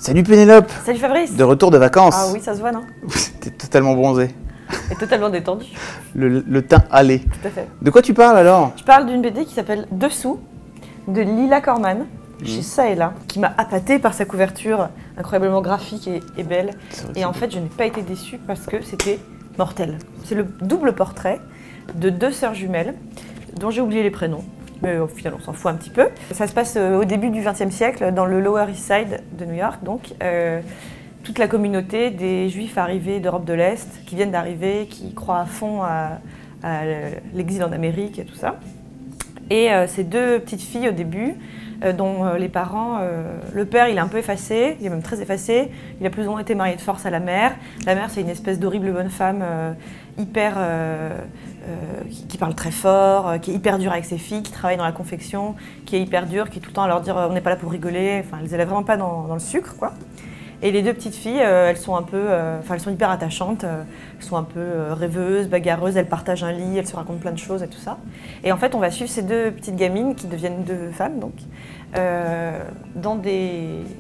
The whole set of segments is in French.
Salut Pénélope! Salut Fabrice! De retour de vacances. Ah oui, ça se voit, non? T'es totalement bronzé. Et totalement détendu. Le teint allé. Tout à fait. De quoi tu parles alors? Je parle d'une BD qui s'appelle Dessous, de Lila Corman, chez Ça et Là, qui m'a appâtée par sa couverture incroyablement graphique et belle. Et en fait, je n'ai pas été déçue parce que c'était mortel. C'est le double portrait de deux sœurs jumelles, dont j'ai oublié les prénoms. Mais au final, on s'en fout un petit peu. Ça se passe au début du XXe siècle, dans le Lower East Side de New York. Donc, toute la communauté des Juifs arrivés d'Europe de l'Est, qui viennent d'arriver, qui croient à fond à l'exil en Amérique et tout ça. Et ces deux petites filles au début, dont les parents, le père il est un peu effacé, il est même très effacé, il a plus ou moins été marié de force à la mère. La mère c'est une espèce d'horrible bonne femme hyper, qui parle très fort, qui est hyper dure avec ses filles, qui travaille dans la confection, qui est hyper dure, qui est tout le temps à leur dire on n'est pas là pour rigoler, enfin elles n'étaient vraiment pas dans le sucre quoi. Et les deux petites filles, elles sont un peu, elles sont hyper attachantes, elles sont un peu rêveuses, bagarreuses, elles partagent un lit, elles se racontent plein de choses et tout ça. Et en fait, on va suivre ces deux petites gamines qui deviennent deux femmes, donc,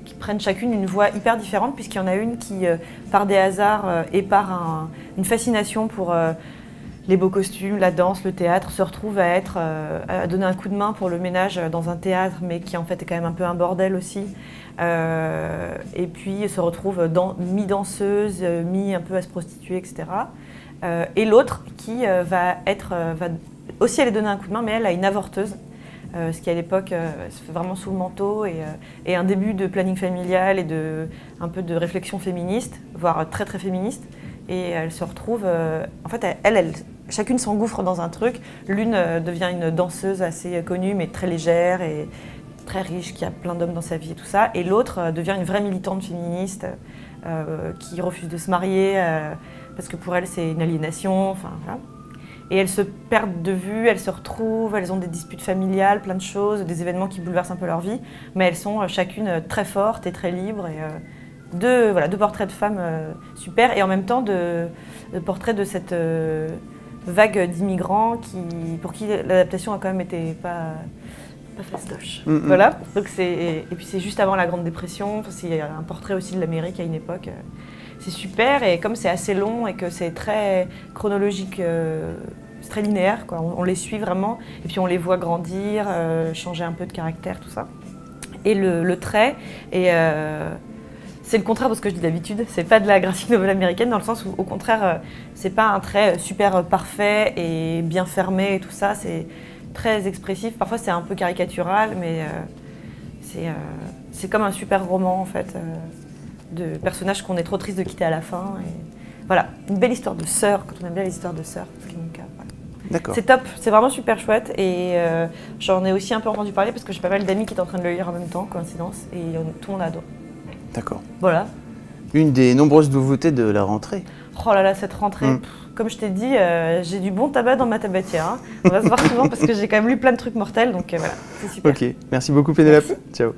qui prennent chacune une voie hyper différente, puisqu'il y en a une qui, par des hasards et par une fascination pour les beaux costumes, la danse, le théâtre, se retrouve à donner un coup de main pour le ménage dans un théâtre, mais qui en fait est quand même un peu un bordel aussi. Et puis se retrouve mi-danseuse, mi un peu à se prostituer, etc. Et l'autre qui va aussi aller donner un coup de main, mais elle a une avorteuse, ce qui à l'époque se fait vraiment sous le manteau, et un début de planning familial et un peu de réflexion féministe, voire très très féministe. Et elle se retrouve, en fait, chacune s'engouffre dans un truc. L'une devient une danseuse assez connue, mais très légère et très riche, qui a plein d'hommes dans sa vie et tout ça. Et l'autre devient une vraie militante féministe qui refuse de se marier parce que pour elle, c'est une aliénation. Enfin, voilà. Et elles se perdent de vue, elles se retrouvent, elles ont des disputes familiales, plein de choses, des événements qui bouleversent un peu leur vie. Mais elles sont chacune très fortes et très libres. Et, deux portraits de femmes super, et en même temps de portraits de cette vague d'immigrants pour qui l'adaptation a quand même été pas fastoche. Voilà. Donc et puis c'est juste avant la Grande Dépression, c'est un portrait aussi de l'Amérique à une époque. C'est super, et comme c'est assez long et que c'est très chronologique, c'est très linéaire, quoi. On les suit vraiment, et puis on les voit grandir, changer un peu de caractère, tout ça. Et le trait est... c'est le contraire de ce que je dis d'habitude, c'est pas de la graphic novel américaine, dans le sens où, au contraire, c'est pas un trait super parfait et bien fermé et tout ça, c'est très expressif. Parfois c'est un peu caricatural, mais c'est comme un super roman en fait, de personnages qu'on est trop triste de quitter à la fin. Et voilà, une belle histoire de sœurs, quand on aime bien les histoires de sœurs, ce qui est mon cas. Voilà. D'accord. C'est top, c'est vraiment super chouette, et j'en ai aussi un peu entendu parler parce que j'ai pas mal d'amis qui étaient en train de le lire en même temps, coïncidence, et tout le monde adore. D'accord. Voilà. Une des nombreuses nouveautés de la rentrée. Oh là là, cette rentrée, comme je t'ai dit, j'ai du bon tabac dans ma tabatière. Hein. On va se voir souvent parce que j'ai quand même lu plein de trucs mortels, donc voilà, c'est super. Ok, merci beaucoup Pénélope. Merci. Ciao.